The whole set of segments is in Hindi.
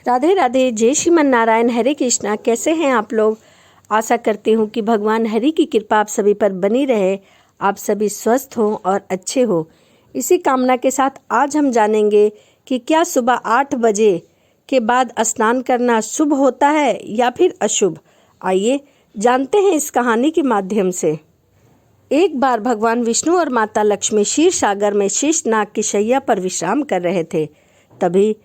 राधे राधे, जय श्रीमन नारायण, हरे कृष्णा। कैसे हैं आप लोग? आशा करती हूँ कि भगवान हरि की कृपा आप सभी पर बनी रहे, आप सभी स्वस्थ हों और अच्छे हों। इसी कामना के साथ आज हम जानेंगे कि क्या सुबह 8 बजे के बाद स्नान करना शुभ होता है या फिर अशुभ। आइए जानते हैं इस कहानी के माध्यम से। एक बार भगवान विष्णु और माता लक्ष्मी क्षीर सागर में शेषनाग की शैया पर विश्राम कर रहे थे। तभी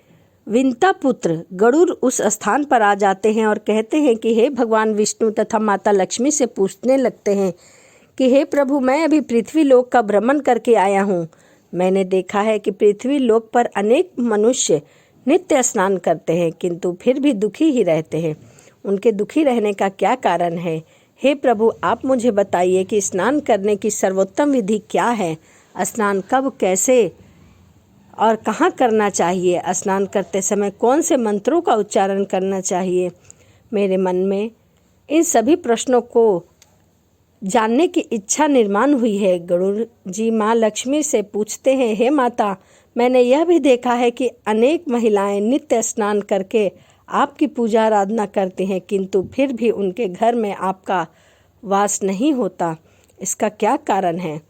विंता पुत्र गरुड़ उस स्थान पर आ जाते हैं और कहते हैं कि हे भगवान विष्णु तथा माता लक्ष्मी से पूछने लगते हैं कि हे प्रभु, मैं अभी पृथ्वी लोक का भ्रमण करके आया हूँ। मैंने देखा है कि पृथ्वी लोक पर अनेक मनुष्य नित्य स्नान करते हैं किंतु फिर भी दुखी ही रहते हैं। उनके दुखी रहने का क्या कारण है? हे प्रभु, आप मुझे बताइए कि स्नान करने की सर्वोत्तम विधि क्या है? स्नान कब, कैसे और कहाँ करना चाहिए? स्नान करते समय कौन से मंत्रों का उच्चारण करना चाहिए? मेरे मन में इन सभी प्रश्नों को जानने की इच्छा निर्माण हुई है। गरुड़ जी माँ लक्ष्मी से पूछते हैं, हे माता, मैंने यह भी देखा है कि अनेक महिलाएं नित्य स्नान करके आपकी पूजा आराधना करती हैं किंतु फिर भी उनके घर में आपका वास नहीं होता। इसका क्या कारण है?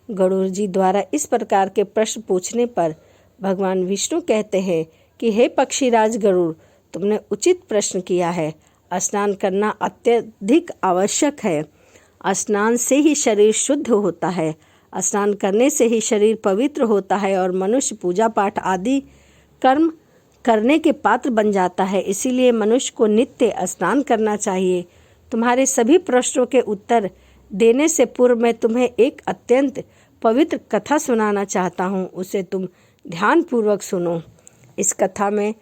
गरुड़ जी द्वारा इस प्रकार के प्रश्न पूछने पर भगवान विष्णु कहते हैं कि हे पक्षीराज गरुड़, तुमने उचित प्रश्न किया है। स्नान करना अत्यधिक आवश्यक है। स्नान से ही शरीर शुद्ध होता है। स्नान करने से ही शरीर पवित्र होता है और मनुष्य पूजा पाठ आदि कर्म करने के पात्र बन जाता है। इसीलिए मनुष्य को नित्य स्नान करना चाहिए। तुम्हारे सभी प्रश्नों के उत्तर देने से पूर्व मैं तुम्हें एक अत्यंत पवित्र कथा सुनाना चाहता हूँ। उसे तुम ध्यानपूर्वक सुनो। इस कथा में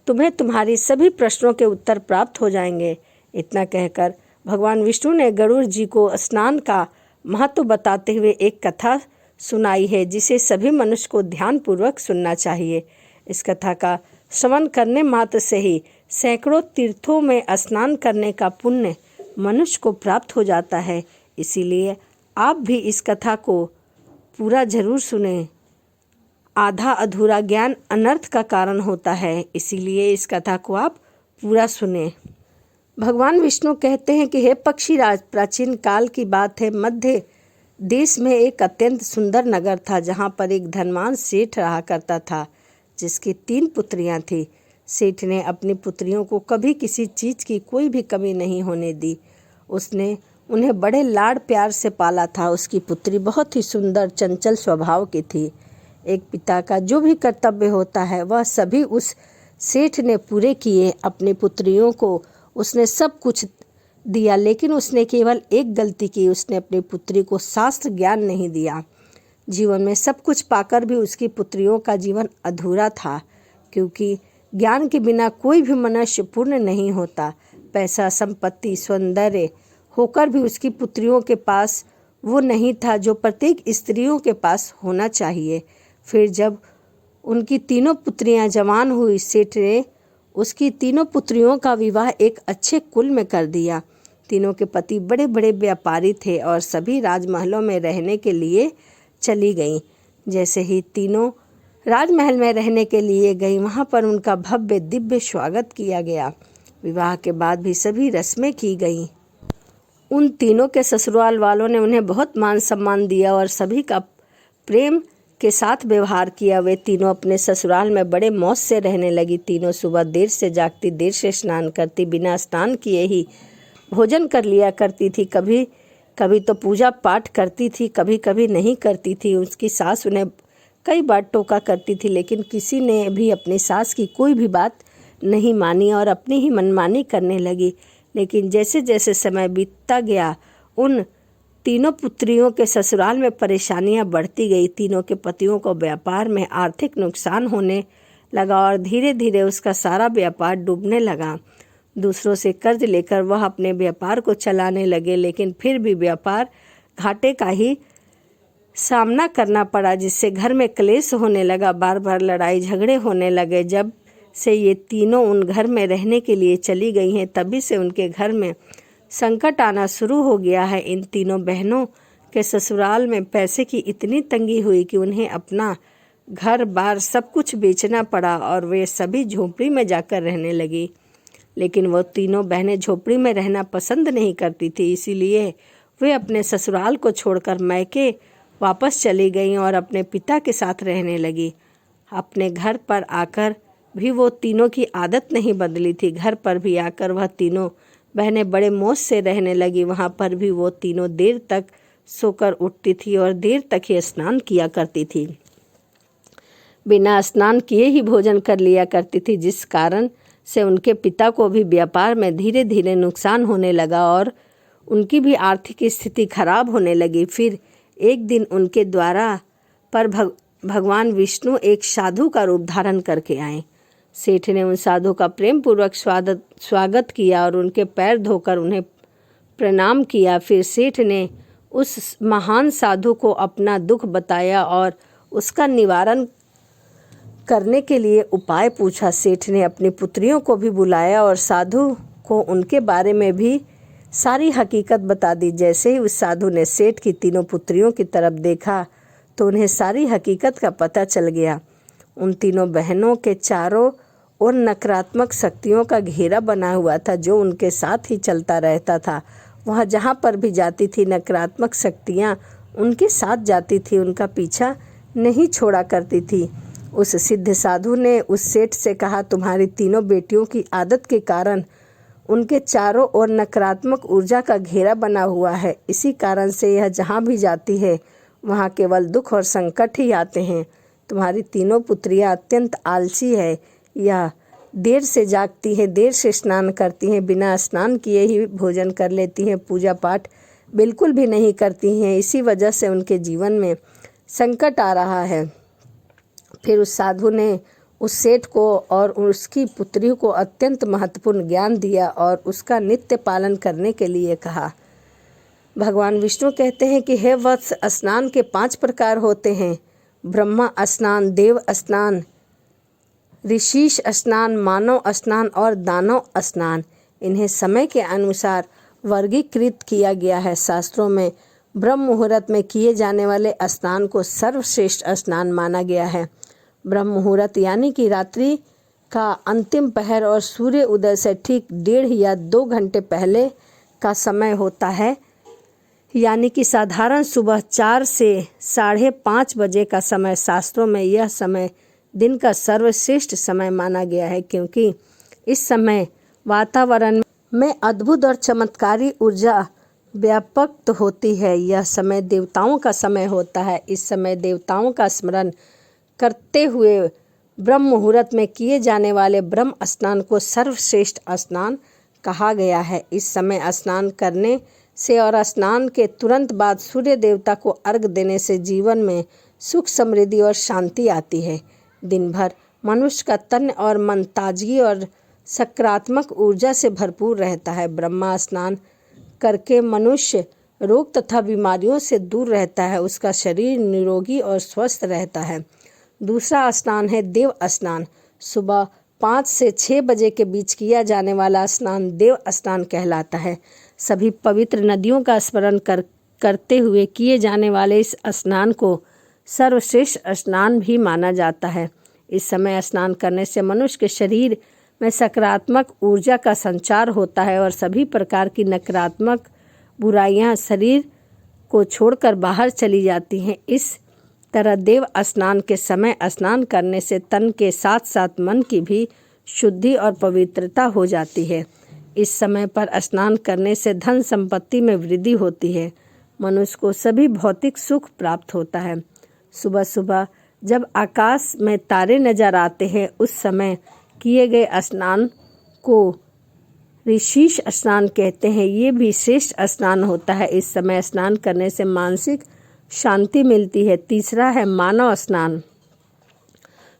तुम्हें तुम्हारी सभी प्रश्नों के उत्तर प्राप्त हो जाएंगे। इतना कहकर भगवान विष्णु ने गरुड़ जी को स्नान का महत्व बताते हुए एक कथा सुनाई है जिसे सभी मनुष्य को ध्यानपूर्वक सुनना चाहिए। इस कथा का श्रवण करने मात्र से ही सैकड़ों तीर्थों में स्नान करने का पुण्य मनुष्य को प्राप्त हो जाता है। इसीलिए आप भी इस कथा को पूरा जरूर सुनें। आधा अधूरा ज्ञान अनर्थ का कारण होता है, इसीलिए इस कथा को आप पूरा सुने। भगवान विष्णु कहते हैं कि हे पक्षीराज, प्राचीन काल की बात है। मध्य देश में एक अत्यंत सुंदर नगर था जहाँ पर एक धनवान सेठ रहा करता था जिसकी 3 पुत्रियाँ थीं। सेठ ने अपनी पुत्रियों को कभी किसी चीज़ की कोई भी कमी नहीं होने दी। उसने उन्हें बड़े लाड़ प्यार से पाला था। उसकी पुत्री बहुत ही सुंदर चंचल स्वभाव की थी। एक पिता का जो भी कर्तव्य होता है वह सभी उस सेठ ने पूरे किए। अपनी पुत्रियों को उसने सब कुछ दिया लेकिन उसने केवल एक गलती की, उसने अपनी पुत्री को शास्त्र ज्ञान नहीं दिया। जीवन में सब कुछ पाकर भी उसकी पुत्रियों का जीवन अधूरा था क्योंकि ज्ञान के बिना कोई भी मनुष्य पूर्ण नहीं होता। पैसा, संपत्ति, सौंदर्य होकर भी उसकी पुत्रियों के पास वो नहीं था जो प्रत्येक स्त्रियों के पास होना चाहिए। फिर जब उनकी तीनों पुत्रियां जवान हुई, सेठ ने उसकी तीनों पुत्रियों का विवाह एक अच्छे कुल में कर दिया। तीनों के पति बड़े बड़े व्यापारी थे और सभी राजमहलों में रहने के लिए चली गईं। जैसे ही तीनों राजमहल में रहने के लिए गईं, वहाँ पर उनका भव्य दिव्य स्वागत किया गया। विवाह के बाद भी सभी रस्में की गईं। उन तीनों के ससुराल वालों ने उन्हें बहुत मान सम्मान दिया और सभी का प्रेम के साथ व्यवहार किया। वे तीनों अपने ससुराल में बड़े मौज से रहने लगी। तीनों सुबह देर से जागती, देर से स्नान करती, बिना स्नान किए ही भोजन कर लिया करती थी। कभी कभी तो पूजा पाठ करती थी, कभी कभी नहीं करती थी। उसकी सास उन्हें कई बार टोका करती थी लेकिन किसी ने भी अपनी सास की कोई भी बात नहीं मानी और अपनी ही मनमानी करने लगी। लेकिन जैसे जैसे समय बीतता गया, उन तीनों पुत्रियों के ससुराल में परेशानियां बढ़ती गई। तीनों के पतियों को व्यापार में आर्थिक नुकसान होने लगा और धीरे धीरे उसका सारा व्यापार डूबने लगा। दूसरों से कर्ज लेकर वह अपने व्यापार को चलाने लगे लेकिन फिर भी व्यापार घाटे का ही सामना करना पड़ा जिससे घर में क्लेश होने लगा। बार बार लड़ाई झगड़े होने लगे। जब से ये तीनों उन घर में रहने के लिए चली गई हैं तभी से उनके घर में संकट आना शुरू हो गया है। इन तीनों बहनों के ससुराल में पैसे की इतनी तंगी हुई कि उन्हें अपना घर बार सब कुछ बेचना पड़ा और वे सभी झोपड़ी में जाकर रहने लगी। लेकिन वो तीनों बहनें झोपड़ी में रहना पसंद नहीं करती थी, इसीलिए वे अपने ससुराल को छोड़कर मैके वापस चली गईं और अपने पिता के साथ रहने लगी। अपने घर पर आकर भी वो तीनों की आदत नहीं बदली थी। घर पर भी आकर वह तीनों बहनें बड़े मौज से रहने लगी। वहाँ पर भी वो तीनों देर तक सोकर उठती थी और देर तक ही स्नान किया करती थी। बिना स्नान किए ही भोजन कर लिया करती थी, जिस कारण से उनके पिता को भी व्यापार में धीरे धीरे नुकसान होने लगा और उनकी भी आर्थिक स्थिति खराब होने लगी। फिर एक दिन उनके द्वारा पर भगवान विष्णु एक साधु का रूप धारण करके आए। सेठ ने उन साधु का प्रेम पूर्वक स्वागत किया और उनके पैर धोकर उन्हें प्रणाम किया। फिर सेठ ने उस महान साधु को अपना दुख बताया और उसका निवारण करने के लिए उपाय पूछा। सेठ ने अपनी पुत्रियों को भी बुलाया और साधु को उनके बारे में भी सारी हकीकत बता दी। जैसे ही उस साधु ने सेठ की तीनों पुत्रियों की तरफ देखा तो उन्हें सारी हकीकत का पता चल गया। उन तीनों बहनों के चारों ओर नकारात्मक शक्तियों का घेरा बना हुआ था, जो उनके साथ ही चलता रहता था। वह जहाँ पर भी जाती थी, नकारात्मक शक्तियाँ उनके साथ जाती थी, उनका पीछा नहीं छोड़ा करती थी। उस सिद्ध साधु ने उस सेठ से कहा, तुम्हारी तीनों बेटियों की आदत के कारण उनके चारों ओर नकारात्मक ऊर्जा का घेरा बना हुआ है। इसी कारण से यह जहाँ भी जाती है वहाँ केवल दुख और संकट ही आते हैं। तुम्हारी तीनों पुत्रियाँ अत्यंत आलसी है। यह देर से जागती हैं, देर से स्नान करती हैं, बिना स्नान किए ही भोजन कर लेती हैं, पूजा पाठ बिल्कुल भी नहीं करती हैं। इसी वजह से उनके जीवन में संकट आ रहा है। फिर उस साधु ने उस सेठ को और उसकी पुत्री को अत्यंत महत्वपूर्ण ज्ञान दिया और उसका नित्य पालन करने के लिए कहा। भगवान विष्णु कहते हैं कि हे वत्स, स्नान के 5 प्रकार होते हैं: ब्रह्मा स्नान, देव स्नान, ऋषिश स्नान, मानव स्नान और दानव स्नान। इन्हें समय के अनुसार वर्गीकृत किया गया है। शास्त्रों में ब्रह्म मुहूर्त में किए जाने वाले स्नान को सर्वश्रेष्ठ स्नान माना गया है। ब्रह्म मुहूर्त यानी कि रात्रि का अंतिम पहर और सूर्य उदय से ठीक 1.5 या 2 घंटे पहले का समय होता है, यानी कि साधारण सुबह 4 से 5:30 बजे का समय। शास्त्रों में यह समय दिन का सर्वश्रेष्ठ समय माना गया है, क्योंकि इस समय वातावरण में अद्भुत और चमत्कारी ऊर्जा व्यापक होती है। यह समय देवताओं का समय होता है। इस समय देवताओं का स्मरण करते हुए ब्रह्म मुहूर्त में किए जाने वाले ब्रह्म स्नान को सर्वश्रेष्ठ स्नान कहा गया है। इस समय स्नान करने से और स्नान के तुरंत बाद सूर्य देवता को अर्घ देने से जीवन में सुख, समृद्धि और शांति आती है। दिन भर मनुष्य का तन और मन ताजगी और सकारात्मक ऊर्जा से भरपूर रहता है। ब्रह्मा स्नान करके मनुष्य रोग तथा बीमारियों से दूर रहता है। उसका शरीर निरोगी और स्वस्थ रहता है। दूसरा स्नान है देव स्नान। सुबह 5 से 6 बजे के बीच किया जाने वाला स्नान देव स्नान कहलाता है। सभी पवित्र नदियों का स्मरण करते हुए किए जाने वाले इस स्नान को सर्वश्रेष्ठ स्नान भी माना जाता है। इस समय स्नान करने से मनुष्य के शरीर में सकारात्मक ऊर्जा का संचार होता है और सभी प्रकार की नकारात्मक बुराइयां शरीर को छोड़कर बाहर चली जाती हैं। इस तरह देव स्नान के समय स्नान करने से तन के साथ साथ मन की भी शुद्धि और पवित्रता हो जाती है। इस समय पर स्नान करने से धन संपत्ति में वृद्धि होती है। मनुष्य को सभी भौतिक सुख प्राप्त होता है। सुबह सुबह जब आकाश में तारे नजर आते हैं, उस समय किए गए स्नान को ऋषिश स्नान कहते हैं। ये भी श्रेष्ठ स्नान होता है। इस समय स्नान करने से मानसिक शांति मिलती है। तीसरा है मानव स्नान।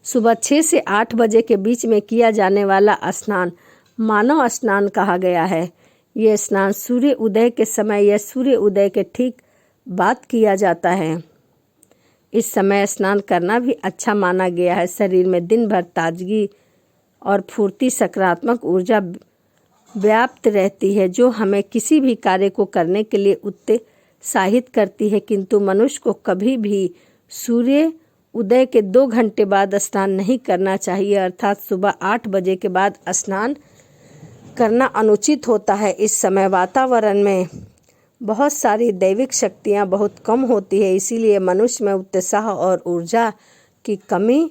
सुबह 6 से 8 बजे के बीच में किया जाने वाला स्नान मानव स्नान कहा गया है। यह स्नान सूर्य उदय के समय या सूर्य उदय के ठीक बाद किया जाता है। इस समय स्नान करना भी अच्छा माना गया है। शरीर में दिन भर ताजगी और फुर्ती, सकारात्मक ऊर्जा व्याप्त रहती है, जो हमें किसी भी कार्य को करने के लिए उत्साहित करती है। किंतु मनुष्य को कभी भी सूर्य उदय के 2 घंटे बाद स्नान नहीं करना चाहिए, अर्थात सुबह 8 बजे के बाद स्नान करना अनुचित होता है। इस समय वातावरण में बहुत सारी दैविक शक्तियाँ बहुत कम होती है, इसीलिए मनुष्य में उत्साह और ऊर्जा की कमी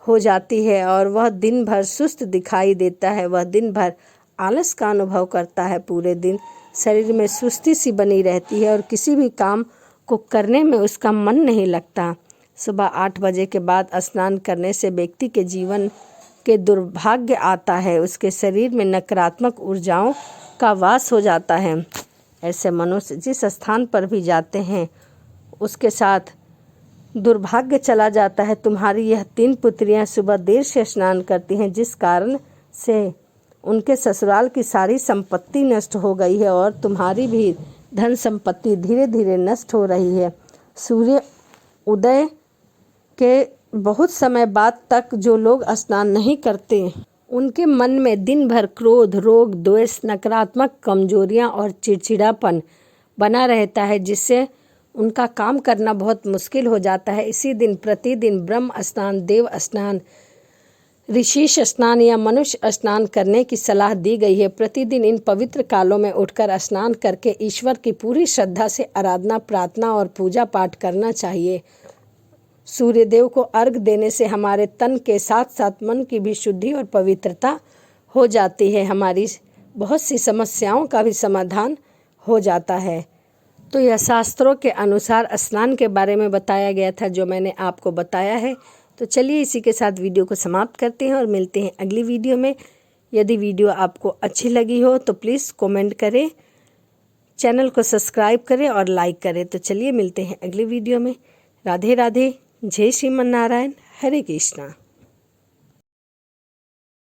हो जाती है और वह दिन भर सुस्त दिखाई देता है। वह दिन भर आलस का अनुभव करता है। पूरे दिन शरीर में सुस्ती सी बनी रहती है और किसी भी काम को करने में उसका मन नहीं लगता। सुबह 8 बजे के बाद स्नान करने से व्यक्ति के जीवन के दुर्भाग्य आता है। उसके शरीर में नकारात्मक ऊर्जाओं का वास हो जाता है। ऐसे मनुष्य जिस स्थान पर भी जाते हैं उसके साथ दुर्भाग्य चला जाता है। तुम्हारी यह 3 पुत्रियां सुबह देर से स्नान करती हैं, जिस कारण से उनके ससुराल की सारी संपत्ति नष्ट हो गई है और तुम्हारी भी धन संपत्ति धीरे धीरे नष्ट हो रही है। सूर्य उदय के बहुत समय बाद तक जो लोग स्नान नहीं करते उनके मन में दिन भर क्रोध, रोग, द्वेष, नकारात्मक कमजोरियां और चिड़चिड़ापन बना रहता है, जिससे उनका काम करना बहुत मुश्किल हो जाता है। इसी दिन प्रतिदिन ब्रह्म स्नान, देव स्नान, ऋषिश स्नान या मनुष्य स्नान करने की सलाह दी गई है। प्रतिदिन इन पवित्र कालों में उठकर स्नान करके ईश्वर की पूरी श्रद्धा से आराधना, प्रार्थना और पूजा पाठ करना चाहिए। सूर्यदेव को अर्घ देने से हमारे तन के साथ साथ मन की भी शुद्धि और पवित्रता हो जाती है। हमारी बहुत सी समस्याओं का भी समाधान हो जाता है। तो यह शास्त्रों के अनुसार स्नान के बारे में बताया गया था, जो मैंने आपको बताया है। तो चलिए इसी के साथ वीडियो को समाप्त करते हैं और मिलते हैं अगली वीडियो में। यदि वीडियो आपको अच्छी लगी हो तो प्लीज़ कमेंट करें, चैनल को सब्सक्राइब करें और लाइक करें। तो चलिए मिलते हैं अगली वीडियो में। राधे राधे, जय श्रीमन नारायण, हरे कृष्णा।